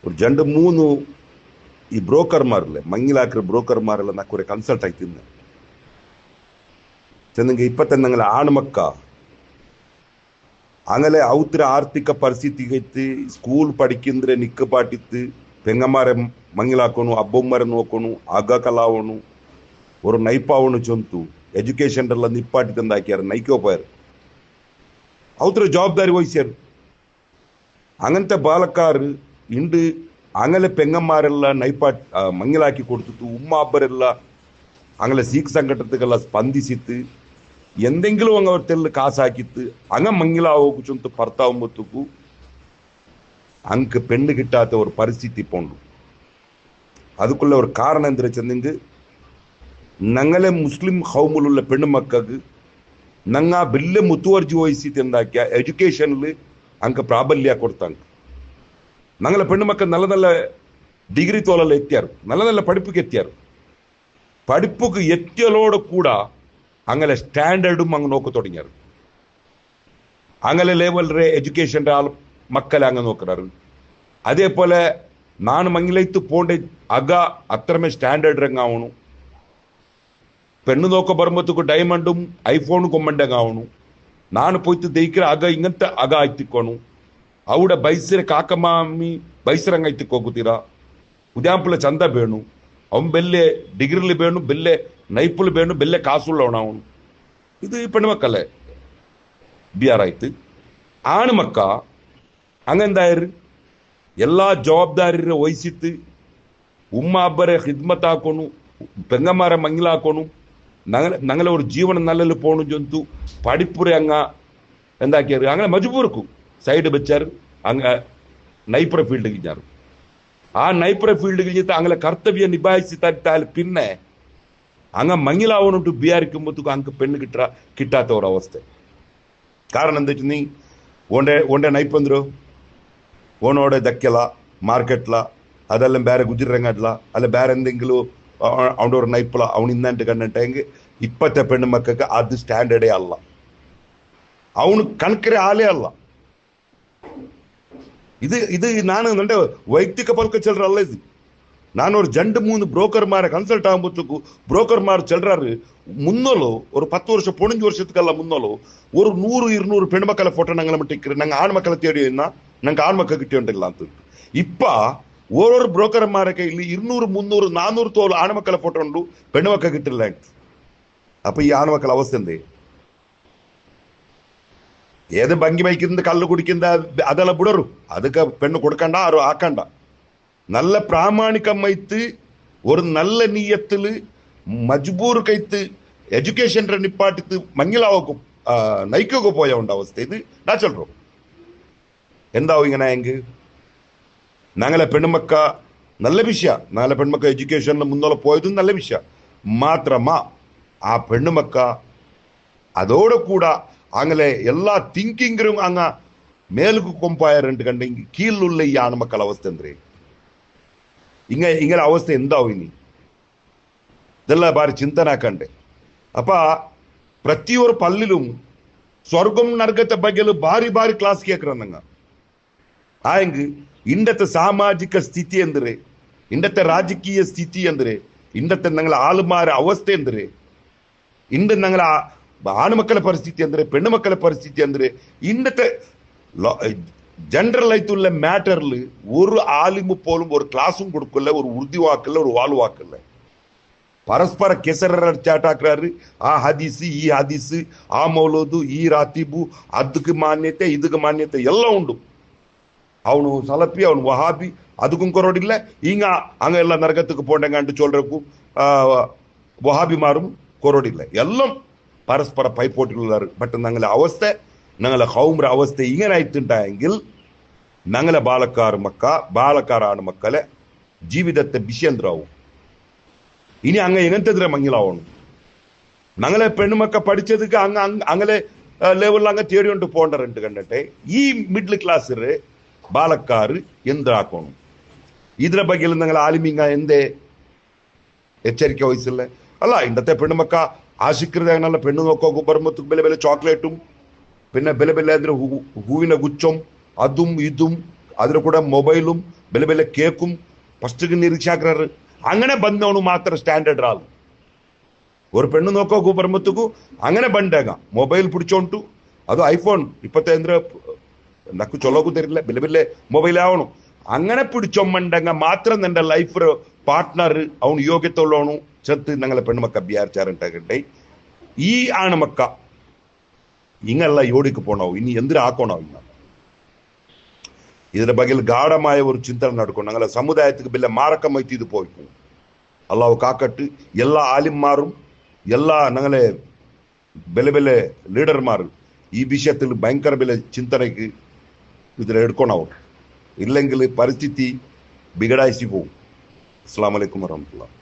ഒരു രണ്ട് മൂന്ന് ഈ ബ്രോക്കർമാരില്ലേ മങ്ങിലാക്കിற ബ്രോക്കർമാരെല്ലാം നാ കുറെ ಕನ್ಸಲ್ಟ್ ಆಯ್ತಿದ್ದೆ ಚೆನ್ನಂಗೆ ಇಪ್ಪತ್ತ ನಂಗಲ ಆಣಮಕ್ಕ അങ്ങനെ ഔത്ര ആർത്ഥിക പരിസ്ഥിതിക്ക് സ്കൂൾ പഠിക്കുന്നതിന് നിക്ക് പാട്ടിത്ത് പെങ്ങന്മാരെ മങ്ങിലാക്കണു അബ്ബന്മാരെ നോക്കണു അഗകലാവണു ഒരു നൈപ്പാവണു ചൊಂತು ಎಜುಕೇಶನ್ ಎಲ್ಲ ನಿಪ್ಪಾಟಿ ತಂದಾಕ್ಯಾರ ನೈಕೋ പോയാರು ഔത്ര ಜವಾಬ್ದಾರಿ ವಹಿಸ್ಯಾರು അങ്ങനത്തെ ബാലക്കാർ ഇണ്ട് അങ്ങനെ പെങ്ങന്മാരെല്ലാം നൈപ്പാട്ട് മങ്ങിലാക്കി കൊടുത്തിട്ട് ഉമ്മ അബ്ബരെല്ലാം അങ്ങനെ സീഖ് സംഘടനത്തിಗೆಲ್ಲ ಸ್ಪಂದಿಸಿತ್ತು എന്തെങ്കിലും അങ്ങ് അവർ തെല്ല് കാസാക്കിത്ത് അങ്ങ മങ്ങിലാവോക്കു ചൊಂತು ഭർത്താവുമ്പത്തുക്കു അങ്ങ് പെണ്ണ് കിട്ടാത്ത ഒരു പരിസ്ഥിതി പോണ്ടു അതുക്കുള്ള ഒരു കാരണം എന്താ ചെന്നെങ്കിൽ ഞങ്ങളെ മുസ്ലിം ഹൗമിലുള്ള പെണ്ണുമക്കൾക്ക് ഞങ്ങ വലിയ മുത്തുവർജി വഹിച്ചിട്ട് എന്താക്കിയ എഡ്യൂക്കേഷനിൽ അങ്ങ് പ്രാബല്യ കൊടുത്താങ്ക ഞങ്ങളെ പെണ്ണുമക്കൾ നല്ല നല്ല ഡിഗ്രി തോലെല്ലാം എത്തിയാറ് നല്ല നല്ല പഠിപ്പിക്ക് എത്തിയാറ് പഠിപ്പുക്ക് എത്തിയലോട് കൂടെ അങ്ങനെ സ്റ്റാൻഡേർഡും അങ്ങ് നോക്കി തുടങ്ങിയാറ് അങ്ങനെ ലെവലിലെ എഡ്യൂക്കേഷൻ്റെ ആൾ മക്കളെ അങ്ങ് നോക്കാറ് അതേപോലെ ನಾನು ಮಂಗಿಲೈತು പോണ്ടേ ಅಗ ಅತ್ರಮೇ ಸ್ಟ್ಯಾಂಡರ್ಡ್ ರಂಗಾವಣು പെണ്ണ് നോക്ക ബർമത്തുക്ക് ഡയമണ്ടും ഐഫോണും കൊമ്മണ്ടങ്ങാവണു ನಾನು പോയിട്ട് ദയിക്കിற ಅಗ ಇಂಗಂತ ಅಗ ಆಯ್ತಿಕ್ಕೋಣು അവിടെ ಬೈಸಿರ ಕಾಕಮಾಮಿ ಬೈಸರಂಗ ಆಯ್ತಿಕ್ ಹೋಗುತ್ತೀರಾ ಉದ್ಯಾಂಪುಲ ಚಂದ ಬೇಣು ಅವನ್ ಬೆಲ್ಲೆ ಡಿಗ್ರಿಲಿ ಬೇಣು ಬೆಲ್ಲೆ ನೈಪುಲ್ ಬೇಣು ಬೆಲ್ಲೆ ಕಾಸುಳ್ಳವನು ಇದು പെണ്ണുമക്കല്ലേ ബിയാറായിട്ട് ആണുമക്ക അങ്ങെന്തായರು എല്ലാ ജവാಬ್ದಾರಿ ವಹಿಸಿತ್ತು ഉമ്മ അബ്ബരെ ഹിദ്മത്ത് ആക്കണു പെങ്ങന്മാരെ മങ്ങിലാക്കണു ഞങ്ങളെ ഒരു ജീവന നല്ലല് പോണു ചൊಂತು പഠിപ്പുരെ അങ്ങ എന്താക്കിയാറ് അങ്ങനെ മജബൂർക്കും സൈഡ് വെച്ചാറ് അങ്ങ് നൈപുര ഫീൽഡ് കിഞ്ഞാറ് ആ നൈപുര ഫീൽഡ് കിഞ്ഞിട്ട് അങ്ങനെ കർത്തവ്യം നിഭായിച്ച് തട്ടാൽ പിന്നെ അങ്ങ് മങ്ങിലാവണുണ്ട് ബിയാരിക്കുമ്പോഴത്തേക്കും അങ്ങ് പെണ്ണ് കിട്ടാത്ത ഒരു അവസ്ഥ കാരണം എന്താ വെച്ചാൽ നീ ഓണ്ടെ നൈപ്പಂದ್ರು ಓನೋಡೆ ದಕ್ಕೆಲ್ಲ ಮಾರ್ಕೆಟ್ಲ ಅದೆಲ್ಲ ಬೇರೆ ಗುಜಿರಂಗಡ್ಲ ಅಲ್ಲ ಬೇರೆ ಎಂದೆಂಗಿಲು ಅವನವ್ರ ನೈಪಲ ಅವನು ಇನ್ನಂಟು ಕಂಡಂಟ ಹೆಂಗೆ 20 പെണ്ണ് മക്കൾക്ക് അത് സ്റ്റാൻഡേർഡേ അല്ല ಅವನು ಕಣಕರೆ ಆಲೇ ಅಲ್ಲ ഇത് ನಾನು എൻ്റെ ವೈಯಕ್ತಿಕ ಪಲ್ಕ ಚೆಲ್ರಲ್ಲ ಇದು ನಾನು ஒரு 2-3 ಬ್ರೋಕರ್മാരെ ಕನ್ಸಲ್ಟ್ ಆಗುമ്പോഴത്തേಕು ಬ್ರೋಕರ್മാർ ಚೆಲ್ರಾರು മുന്നോലോ ഒരു 10 വർഷം 15 വർഷத்துக்கெல்லாம் മുന്നോലോ ஒரு 100-200 പെൺമക്കളെ ഫോട്ടോ ഞങ്ങളെ മട്ടിക്ക് ഞങ്ങൾ ആൺമക്കളെ തേടി എന്നാ ഞങ്ങൾക്ക് ആൺമക്കൾ കിട്ടിയുണ്ടല്ല ಅಂತ ഇപ്പ ഓരോ ബ്രോക്കർമാരെ കയ്യിൽ 200-300-400 തോളം ആൺമക്കളെ ഫോട്ടോ ഉണ്ട് പെൺമക്കൾ കിട്ടില്ല അപ്പൊ ഈ ആൺമക്കളെ അവസ്ഥ എന്തേ ഏത് ഭംഗി വയ്ക്കുന്നത് കള്ളു കുടിക്കുന്ന അതെല്ലാം ಬಿಡರು ಅದಕ್ಕೆ പെണ്ണ് കൊടുക്കണ്ട ആരും ആക്കണ്ട നല്ല പ്രാമാണികമായിട്ട് ഒരു നല്ല നീയത്തിൽ മജ്ബൂർ കൈത്ത് എഡ്യൂക്കേഷൻ നിപ്പാട്ടിത്ത് മങ്ങിലാവക്കും നയിക്കൊക്കെ പോയ ഉണ്ട് അവസ്ഥ ഇത് ഞാൻ ചൊല്ലും എന്താവും ഇങ്ങനെ എങ്കിൽ ഞങ്ങളെ പെണ്ണുമക്ക നല്ല വിഷയ ഞങ്ങളെ പെൺമക്ക എഡ്യൂക്കേഷനിൽ മുന്നോട്ട് പോയതും നല്ല വിഷയ മാത്രമാ ആ പെണ്ണുമക്ക അതോടെ കൂടെ അങ്ങനെ എല്ലാ തിങ്കിങ്ങും അങ്ങ് മേലുക്ക് കൊമ്പായറുണ്ട് കണ്ടെങ്കിൽ കീഴിലുള്ള ഈ ആൺമക്കള അവസ്ഥ എന്തേ ഇങ്ങനെ അവസ്ഥ എന്താവും ഇനി ಇದೆಲ್ಲ ಬಾರಿ ಚಿಂತನೆ ಹಾಕಂಡೆ ಅಪ್ಪ ಪ್ರತಿಯೊಂದು ಪಲ್ಲಿಲು ಸ್ವರ್ಗಂ ನರಕತೆ ಬಗ್ಗೆ ಬಾರಿ ಬಾರಿ ಕ್ಲಾಸ್ ಕೇಕ್ರಂದಂಗ ಆಯಂಗ್ ಇಂಡത്തെ ಸಾಮಾಜಿಕ ಸ್ಥಿತಿ ಅಂದ್ರೆ ಇಂಡത്തെ ರಾಜಕೀಯ ಸ್ಥಿತಿ ಅಂದ್ರೆ ಇಂಡത്തെ ഞങ്ങളെ ആളുമാരെ അവസ്ഥ ಅಂದ್ರೆ ಇಂಡ ഞങ്ങളെ ആണുമക്കളെ പരിസ്ഥിതി ಅಂದ್ರೆ പെണ്ണുമക്കളെ പരിസ്ഥിതി ಅಂದ್ರೆ ಇಂಡത്തെ ജനറൽ ആയിട്ടുള്ള മാറ്ററിൽ ഒരു ആലിമു പോലും ഒരു ക്ലാസും കൊടുക്കില്ല ഒരു ഉറുദി വാക്കില്ല ഒരു വാൾ വാക്കില്ല പരസ്പര ಕೆಸರಾಟಾಕ್ರಾರು ಆ ಹದೀಸು ಈ ಹದೀಸು ಆ ಮೌಲೂದು ಈ ರಾತಿಬು ಅದಕ್ಕೆ ಮಾನ್ಯತೆ ಇದಕ್ಕೆ ಮಾನ್ಯತೆ ಎಲ್ಲ ಉಂಟು ಅವನು ಸಲಪಿ ಅವನು ವಹಾಬಿ ಅದಕ್ಕೂ ಕೊರೋಡಿಲ್ಲ ಹಿಂಗ ಹಂಗ ಎಲ್ಲ ನರಕத்துக்கு போண்டங்க ಅಂತ சொல்றಕು വഹാബിമാരും കൊറോടില്ല എല്ലാം പരസ്പര പൈപ്പോട്ടിലുള്ളവർ ബട്ട് ഞങ്ങളെ അവസ്ഥ ഞങ്ങളെ ഹൗമ്ര അവസ്ഥ ഇങ്ങനെ ആയിട്ടുണ്ടായെങ്കിൽ ഞങ്ങളെ ബാലക്കാരാണ് മക്കളെ ജീവിതത്തെ ബിഷേന്ദ്രാവും ഇനി അങ്ങ് എങ്ങനത്തെ മങ്ങിലാവണം ഞങ്ങളെ പെണ്ണുമക്ക പഠിച്ചതുക്ക് അങ്ങനെ ലെവലിൽ അങ്ങ് തേടിക്കൊണ്ട് പോകണ്ടറുണ്ട് കണ്ടിട്ടെ ഈ മിഡിൽ ക്ലാസ് ബാലക്കാർ എന്താക്കണം ಇದರ ಬಗ್ಗೆ ഞങ്ങൾ ആലിമിങ്ങ എന്തേ എച്ചരിക്ക വഹിച്ചില്ല അല്ല ഇന്നത്തെ പെണ്ണുമക്ക ആശിക്കൃതല്ല പെണ്ണു നോക്കോ ബർമത്തുക്ക് ಬೆಲೆ ಬೆಲೆ ಚಾಕ್ಲೇಟುം പിന്നെ ಬೆಲೆ ಬೆಲೆ ಅಂದ್ರೆ ಹೂವಿನ ಗುಚ್ಚಂ അതും ഇതും ಅದ್ರ ಕೂಡ ಮೊಬೈಲು ಬೆಲೆ ಬೆಲೆ ಕೇಕು ಫಸ್ಟ್ಗೆ ನಿರೀಕ್ಷಾಗ್ರರು അങ്ങനെ ಬಂದವನು ಮಾತ್ರ ಸ್ಟ್ಯಾಂಡರ್ಡ್ ರಾಲು ഒരു പെണ്ണ് നോക്കോക്കു പറയുമ്പത്തേക്കു അങ്ങനെ ಬಂದಾಗ ಮೊಬೈಲ್ പിടിച്ചോണ്ടു ಅದು ಐಫೋನ್ 25 ಅಂದ್ರೆ ನಕ್ಕು ಚೊಲೋಕು ತರಿಲ್ಲ ಬೆಲೆ ಬೆಲೆ ಮೊಬೈಲ್ ಆವಣು അങ്ങനെ പിടിച്ചൊമ്മണ്ടങ്ങ മാത്രം നിന്റെ ലൈഫ് പാർട്ട്ണർ അവನು ಯೋಗ್ಯತೆ ಉಳ್ಳವನು ಚತ್ತು ഞങ്ങളെ പെണ്ണുമക്ക ബിയാർച്ചാറുണ്ടാകട്ടെ ഈ ആണുമക്ക ഇങ്ങല്ല യോടിക്ക് പോണാവും ഇനി എന്തിനു ആക്കണാവും ഇന്ന ഇതിന്റെ ബഗിൽ ഗാಢമായ ഒരു ചിന്തന നടക്കും ഞങ്ങളെ സമുദായത്തിക്ക് ബില്ല മാറക്കം വൈത്തി ഇത് പോയിക്കും അള്ളാഹു കാക്കട്ട് എല്ലാ ആലിംമാരും എല്ലാ ഞങ്ങളെ ಬೆಲೆ ಬೆಲೆ ಲೀಡರ್മാർ ഈ വിഷയത്തിൽ ഭയങ്കര ಬೆಲೆ ചിന്തനയ്ക്ക് ഇതിലെടുക്കണം ഇല്ലെങ്കിൽ പരിസ്ഥിതി ബിഗടായിച്ചു പോകും. അസ്സലാമു അലൈക്കും വറഹ്മത്തുള്ളാഹി.